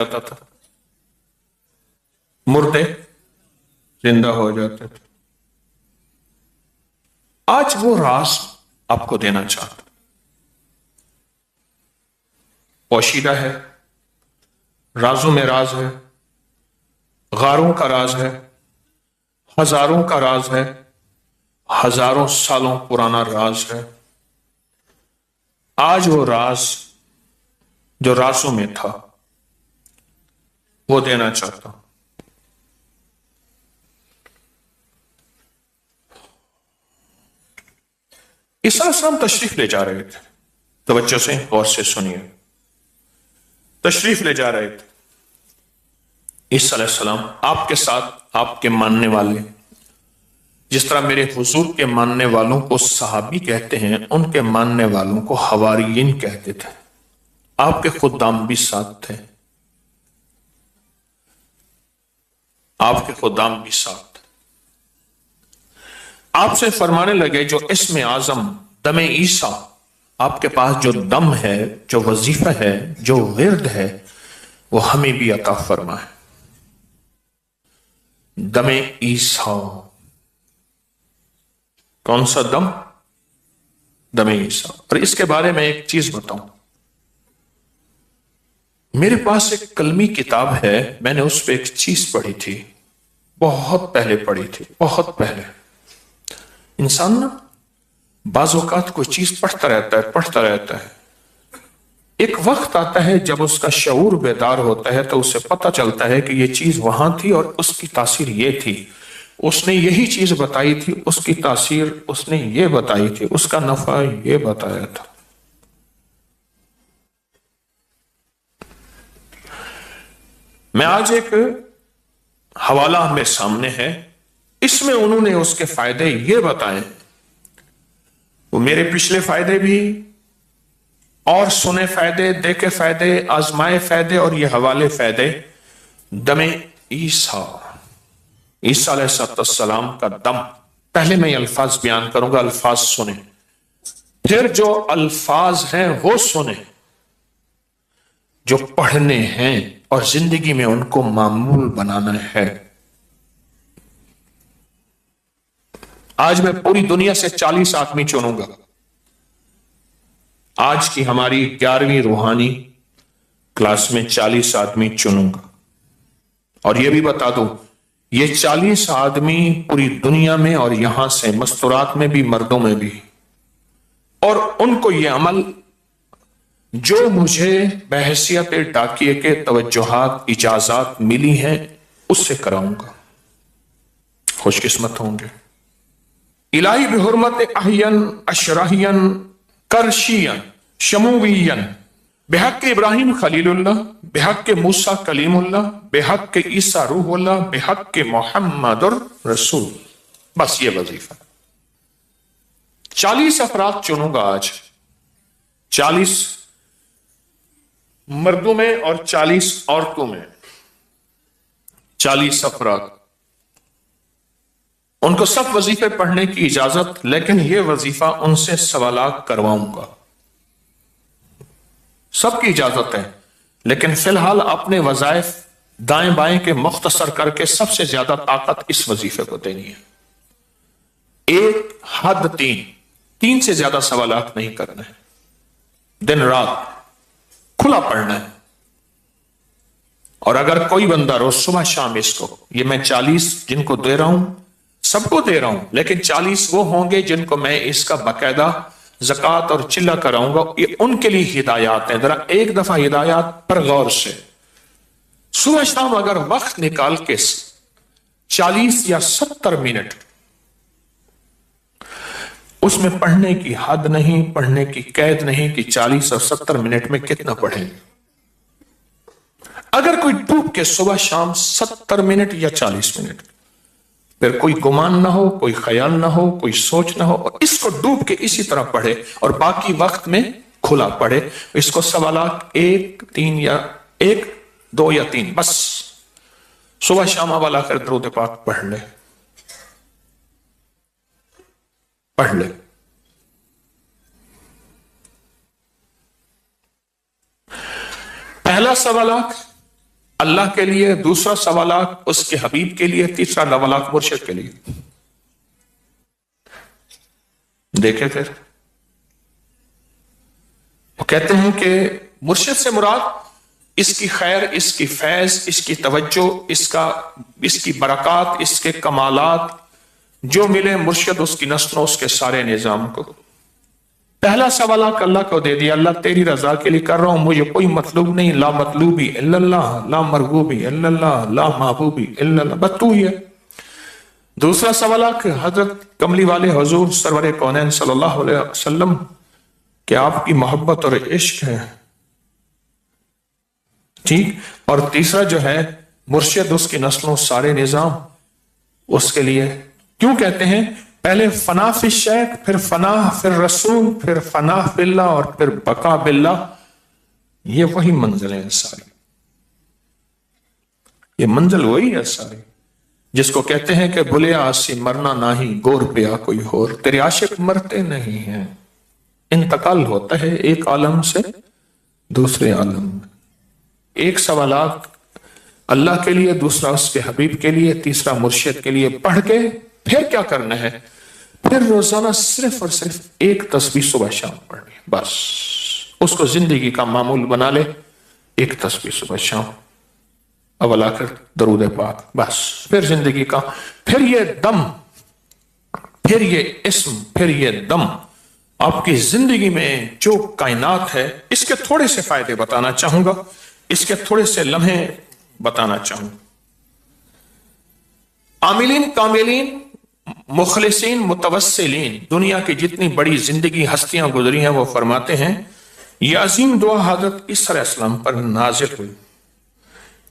جاتا تھا، مردے زندہ ہو جاتے تھے۔ آج وہ راز آپ کو دینا چاہتا، پوشیدہ ہے، رازوں میں راز ہے، غاروں کا راز ہے، ہزاروں کا راز ہے، ہزاروں سالوں پرانا راز ہے۔ آج وہ راز جو رازوں میں تھا وہ دینا چاہتا ہوں۔ عیسیٰ علیہ السلام تشریف لے جا رہے تھے، توجہ سے غور سے سنیے، تشریف لے جا رہے تھے عیسیٰ علیہ السلام، آپ کے ساتھ آپ کے ماننے والے، جس طرح میرے حضور کے ماننے والوں کو صحابی کہتے ہیں، ان کے ماننے والوں کو حواریین کہتے تھے۔ آپ کے خدام بھی ساتھ تھے، آپ کے خدام بھی ساتھ تھے۔ آپ سے فرمانے لگے جو اسم اعظم دم عیسیٰ، آپ کے پاس جو دم ہے، جو وظیفہ ہے، جو ورد ہے، وہ ہمیں بھی عطا فرمائے۔ دم عیسیٰ، کون سا دم؟ دم عیسیٰ۔ اور اس کے بارے میں ایک چیز بتاؤں، میرے پاس ایک کلمی کتاب ہے، میں نے اس پہ ایک چیز پڑھی تھی، بہت پہلے پڑھی تھی، بہت پہلے۔ انسان نا بعض اوقات کوئی چیز پڑھتا رہتا ہے، ایک وقت آتا ہے جب اس کا شعور بیدار ہوتا ہے تو اسے پتہ چلتا ہے کہ یہ چیز وہاں تھی اور اس کی تاثیر یہ تھی، اس نے یہی چیز بتائی تھی، اس کی تاثیر اس نے یہ بتائی تھی، اس کا نفع یہ بتایا تھا۔ میں آج ایک حوالہ ہمیں سامنے ہے، اس میں انہوں نے اس کے فائدے یہ بتائے، وہ میرے پچھلے فائدے بھی اور سنے فائدے، دیکھے فائدے، آزمائے فائدے، اور یہ حوالے فائدے۔ دم عیسیٰ، عیسیٰ علیہ السلام کا دم، پہلے میں یہ الفاظ بیان کروں گا، الفاظ سنیں، پھر جو الفاظ ہیں وہ سنیں، جو پڑھنے ہیں اور زندگی میں ان کو معمول بنانا ہے۔ آج میں پوری دنیا سے 40 آدمی چنوں گا، آج کی ہماری 11ویں روحانی کلاس میں 40 آدمی چنوں گا، اور یہ بھی بتا دوں یہ 40 آدمی پوری دنیا میں اور یہاں سے مستورات میں بھی، مردوں میں بھی، اور ان کو یہ عمل جو مجھے بحیثیت ڈاکیے کے توجہات، اجازات ملی ہیں اس سے کراؤں گا، خوش قسمت ہوں گے۔ الہی بحرمت احین اشراحین کرشین شموین، بحق ابراہیم خلیل اللہ، بحق موسیٰ کلیم اللہ، بحق عیسیٰ روح اللہ، بحق محمد رسول۔ بس یہ وظیفہ، 40 افراد چنوں گا آج، 40 مردوں میں اور 40 عورتوں میں، 40 افراد، ان کو سب وظیفے پڑھنے کی اجازت، لیکن یہ وظیفہ ان سے سوالات کرواؤں گا، سب کی اجازت ہے، لیکن فی الحال اپنے وظائف دائیں بائیں کے مختصر کر کے سب سے زیادہ طاقت اس وظیفے کو دینی ہے۔ ایک حد 3 سے زیادہ سوالات نہیں کرنا ہے، دن رات کھلا پڑھنا ہے۔ اور اگر کوئی بندہ روز صبح شام اس کو، یہ میں 40 جن کو دے رہا ہوں سب کو دے رہا ہوں، لیکن 40 وہ ہوں گے جن کو میں اس کا باقاعدہ زکوٰۃ اور چلہ کراؤں گا، یہ ان کے لیے ہدایات ہیں۔ ذرا ایک دفعہ ہدایات پر غور سے، صبح شام اگر وقت نکال کے 40 یا 70 منٹ، اس میں پڑھنے کی حد نہیں، پڑھنے کی قید نہیں کہ 40 اور 70 منٹ میں کتنا پڑھیں گے۔ اگر کوئی ڈوب کے صبح شام 70 منٹ یا 40 منٹ، پھر کوئی گمان نہ ہو، کوئی خیال نہ ہو، کوئی سوچ نہ ہو، اور اس کو ڈوب کے اسی طرح پڑھے اور باقی وقت میں کھلا پڑھے، اس کو سوالات 1 3 یا 1 2 یا 3 بس صبح شام والا کر درود پاک پڑھ لے، پڑھ لے۔ پہلا سوالات اللہ کے لیے، دوسرا سوالات اس کے حبیب کے لیے، تیسرا سوالات مرشد کے لیے. دیکھیں پھر وہ کہتے ہیں کہ مرشد سے مراد اس کی خیر، اس کی فیض، اس کی توجہ، اس کی برکات، اس کے کمالات جو ملے مرشد اس کی نسلوں، اس کے سارے نظام کو. پہلا سوال اللہ کو دے دیا، اللہ تیری رضا کے لیے کر رہا ہوں، مجھے کوئی مطلوب نہیں، لا مطلوبی الا اللہ، لا مرغوبی الا اللہ، لا محبوبی الا اللہ، بس تو ہی ہے. دوسرا سوال کہ حضرت کملی والے حضور سرور کونین صلی اللہ علیہ وسلم کہ آپ کی محبت اور عشق ہے، ٹھیک. اور تیسرا جو ہے مرشد، اس کی نسلوں، سارے نظام اس کے لیے. کیوں کہتے ہیں پہلے فنا فی الشیخ، پھر فنا فی الرسول، پھر فنا فی اللہ، اور پھر بقا باللہ. یہ وہی منزل ہے ساری، یہ منزل وہی ہے ساری جس کو کہتے ہیں کہ بھلے آسی مرنا نہیں، گور پیا کوئی اور. تیرے عاشق مرتے نہیں ہیں، انتقال ہوتا ہے ایک عالم سے دوسرے عالم میں. ایک سوالات اللہ کے لیے، دوسرا اس کے حبیب کے لیے، تیسرا مرشد کے لیے. پڑھ کے پھر کیا کرنا ہے؟ پھر روزانہ صرف اور صرف ایک تسبیح صبح شام پڑھنی ہے، بس اس کو زندگی کا معمول بنا لے. ایک تسبیح صبح شام، اول آخر درود پاک، بس. پھر زندگی کا، پھر یہ دم، پھر یہ اسم، پھر یہ دم آپ کی زندگی میں جو کائنات ہے. اس کے تھوڑے سے فائدے بتانا چاہوں گا، اس کے تھوڑے سے لمحے بتانا چاہوں گا. عاملین، کاملین، مخلصین، متوسلین، دنیا کی جتنی بڑی زندگی ہستیاں گزری ہیں وہ فرماتے ہیں یہ عظیم دعا حضرت عیسیٰ علیہ السلام پر نازل ہوئی.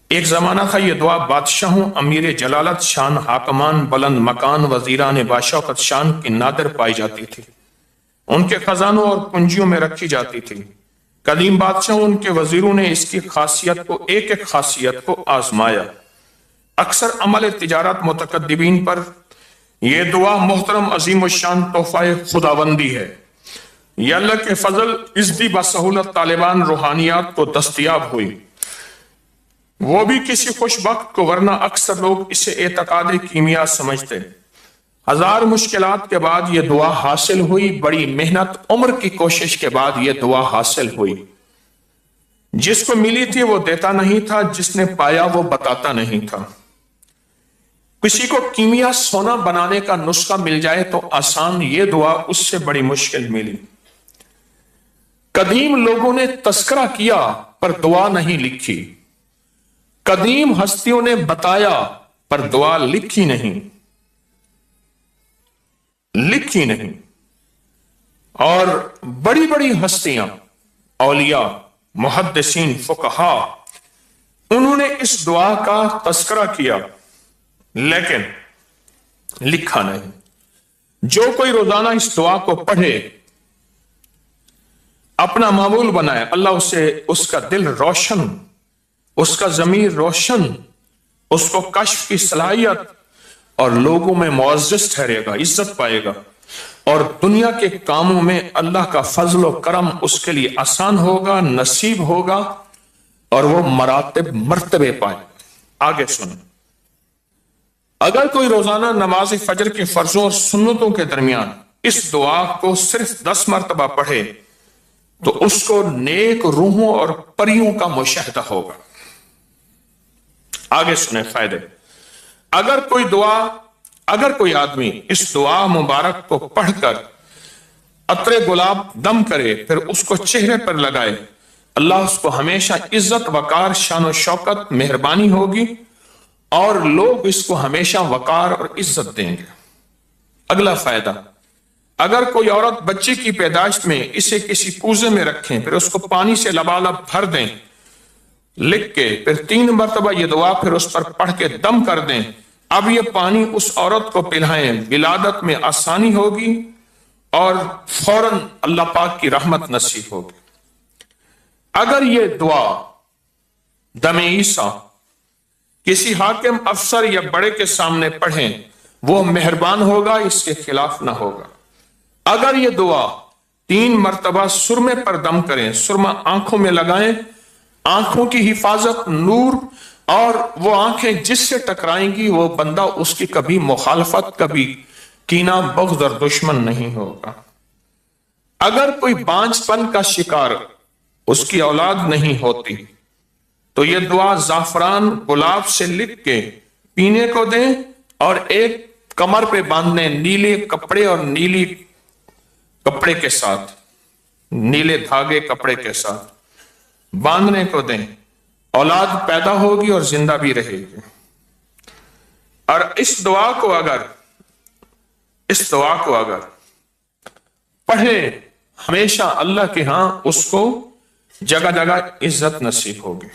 ایک زمانہ تھا یہ دعا بادشاہوں، امیر جلالت، شان حاکمان، بلند مکان، وزیران باشوقت شان کی نادر پائی جاتی تھی. ان کے خزانوں اور کنجیوں میں رکھی جاتی تھی. قدیم بادشاہوں، ان کے وزیروں نے اس کی خاصیت کو، ایک ایک خاصیت کو آزمایا. اکثر عمل تجارت متقدمین پر یہ دعا محترم عظیم الشان تحفہ خداوندی ہے. یہ اللہ کے فضل ازدی بسہولت طالبان روحانیات کو دستیاب ہوئی، وہ بھی کسی خوش بخت کو، ورنہ اکثر لوگ اسے اعتقاد کیمیا سمجھتے. ہزار مشکلات کے بعد یہ دعا حاصل ہوئی، بڑی محنت، عمر کی کوشش کے بعد یہ دعا حاصل ہوئی. جس کو ملی تھی وہ دیتا نہیں تھا، جس نے پایا وہ بتاتا نہیں تھا. کسی کو کیمیا سونا بنانے کا نسخہ مل جائے تو آسان، یہ دعا اس سے بڑی مشکل ملی. قدیم لوگوں نے تذکرہ کیا پر دعا نہیں لکھی، قدیم ہستیوں نے بتایا پر دعا لکھی نہیں. اور بڑی بڑی ہستیاں، اولیاء، محدثین، فقہا، انہوں نے اس دعا کا تذکرہ کیا لیکن لکھا نہیں. جو کوئی روزانہ اس دعا کو پڑھے، اپنا معمول بنائے، اللہ اسے، اس کا دل روشن، اس کا ضمیر روشن، اس کو کشف کی صلاحیت، اور لوگوں میں معزز ٹھہرے گا، عزت پائے گا، اور دنیا کے کاموں میں اللہ کا فضل و کرم اس کے لیے آسان ہوگا، نصیب ہوگا، اور وہ مراتب، مرتبے پائے. آگے سنیں. اگر کوئی روزانہ نماز فجر کے فرضوں اور سنتوں کے درمیان اس دعا کو صرف 10 مرتبہ پڑھے تو اس کو نیک روحوں اور پریوں کا مشاہدہ ہوگا. آگے سنیں فائدے. اگر کوئی آدمی اس دعا مبارک کو پڑھ کر عطر گلاب دم کرے، پھر اس کو چہرے پر لگائے، اللہ اس کو ہمیشہ عزت، وقار، شان و شوکت، مہربانی ہوگی، اور لوگ اس کو ہمیشہ وقار اور عزت دیں گے. اگلا فائدہ. اگر کوئی عورت بچے کی پیدائش میں اسے کسی کوزے میں رکھیں، پھر اس کو پانی سے لبالب بھر دیں لکھ کے، پھر 3 مرتبہ یہ دعا پھر اس پر پڑھ کے دم کر دیں، اب یہ پانی اس عورت کو پلائیں، ولادت میں آسانی ہوگی اور فوراً اللہ پاک کی رحمت نصیب ہوگی. اگر یہ دعا دم عیسیٰ کسی حاکم، افسر یا بڑے کے سامنے پڑھیں، وہ مہربان ہوگا، اس کے خلاف نہ ہوگا. اگر یہ دعا 3 مرتبہ سرمے پر دم کریں، سرما آنکھوں میں لگائیں، آنکھوں کی حفاظت، نور اور وہ آنکھیں جس سے ٹکرائیں گی وہ بندہ اس کی کبھی مخالفت، کبھی کینہ، بغض اور دشمن نہیں ہوگا۔ اگر کوئی بانجھ پن کا شکار اس کی اولاد نہیں ہوتی تو یہ دعا زعفران گلاب سے لکھ کے پینے کو دیں اور ایک کمر پہ باندھنے، نیلے کپڑے اور نیلی کپڑے کے ساتھ، نیلے دھاگے کپڑے کے ساتھ باندھنے کو دیں، اولاد پیدا ہوگی اور زندہ بھی رہے گی۔ اور اس دعا کو اگر پڑھے ہمیشہ اللہ کے ہاں اس کو جگہ جگہ عزت نصیب ہوگی۔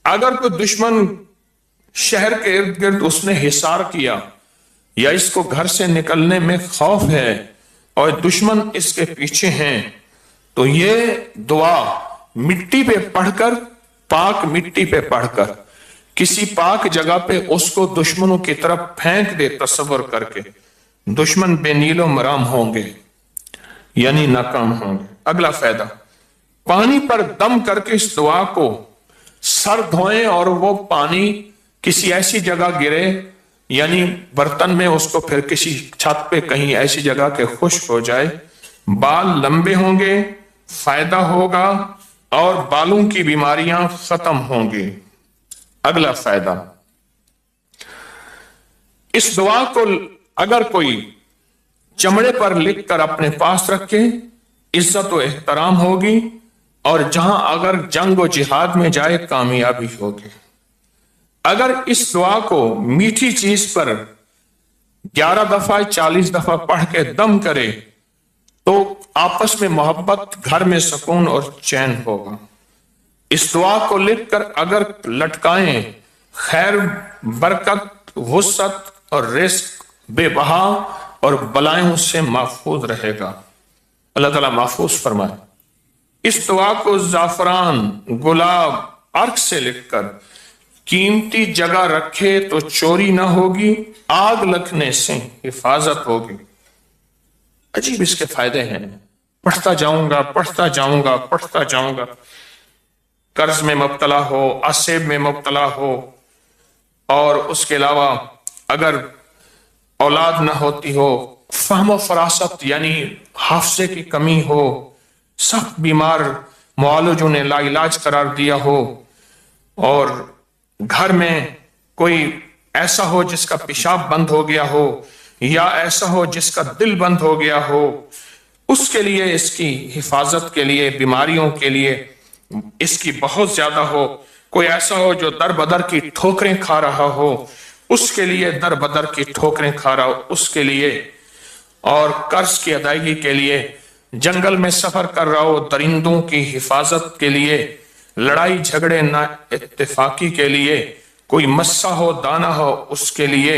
اگر کوئی دشمن شہر کے ارد گرد اس نے حصار کیا یا اس کو گھر سے نکلنے میں خوف ہے اور دشمن اس کے پیچھے ہیں تو یہ دعا مٹی پہ پڑھ کر، پاک مٹی پہ پڑھ کر کسی پاک جگہ پہ اس کو دشمنوں کی طرف پھینک دے، تصور کر کے دشمن بے نیل و مرام ہوں گے، یعنی ناکام ہوں گے۔ اگلا فائدہ، پانی پر دم کر کے اس دعا کو سر دھوئیں اور وہ پانی کسی ایسی جگہ گرے، یعنی برتن میں، اس کو پھر کسی چھت پہ کہیں ایسی جگہ کے خشک ہو جائے، بال لمبے ہوں گے، فائدہ ہوگا اور بالوں کی بیماریاں ختم ہوں گی۔ اگلا فائدہ، اس دعا کو اگر کوئی چمڑے پر لکھ کر اپنے پاس رکھے، عزت و احترام ہوگی اور جہاں اگر جنگ و جہاد میں جائے کامیابی ہوگی۔ اگر اس دعا کو میٹھی چیز پر 11 دفعہ 40 دفعہ پڑھ کے دم کرے تو آپس میں محبت، گھر میں سکون اور چین ہوگا۔ اس دعا کو لکھ کر اگر لٹکائیں، خیر، برکت، وسعت اور رزق بے بہا اور بلائیں سے محفوظ رہے گا۔ اللہ تعالیٰ محفوظ فرمائے۔ اس دعا کو زعفران، گلاب، عرق سے لکھ کر قیمتی جگہ رکھے تو چوری نہ ہوگی، آگ لگنے سے حفاظت ہوگی۔ عجیب اس کے فائدے ہیں، پڑھتا جاؤں گا۔ قرض میں مبتلا ہو، عصب میں مبتلا ہو، اور اس کے علاوہ اگر اولاد نہ ہوتی ہو، فہم و فراست یعنی حافظے کی کمی ہو، سخت بیمار معالجوں نے لا علاج قرار دیا ہو، اور گھر میں کوئی ایسا ہو جس کا پیشاب بند ہو گیا ہو، یا ایسا ہو جس کا دل بند ہو گیا ہو، اس کے لیے، اس کی حفاظت کے لیے، بیماریوں کے لیے اس کی بہت زیادہ ہو۔ کوئی ایسا ہو جو در بدر کی ٹھوکریں کھا رہا ہو، اس کے لیے در بدر کی ٹھوکریں کھا رہا ہو، اس کے لیے، اور قرض کی ادائیگی کے لیے، جنگل میں سفر کر رہا ہو، درندوں کی حفاظت کے لیے، لڑائی جھگڑے نہ اتفاقی کے لیے، کوئی مسا ہو، دانہ ہو، اس کے لیے،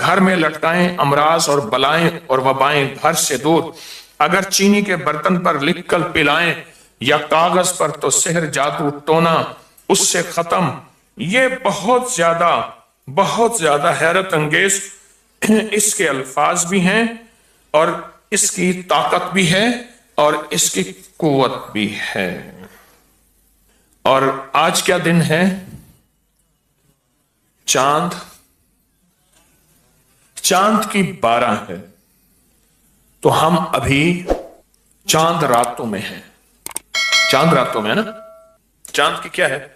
گھر میں لٹکائیں، امراض اور بلائیں اور وبائیں گھر سے دور، اگر چینی کے برتن پر لکھ کر پلائیں یا کاغذ پر تو سحر، جادو، ٹونا اس سے ختم۔ یہ بہت زیادہ حیرت انگیز اس کے الفاظ بھی ہیں اور اس کی طاقت بھی ہے اور اس کی قوت بھی ہے۔ اور آج کیا دن ہے؟ چاند کی 12 ہے، تو ہم ابھی چاند راتوں میں ہیں۔ چاند راتوں میں ہے نا؟ چاند کی کیا ہے؟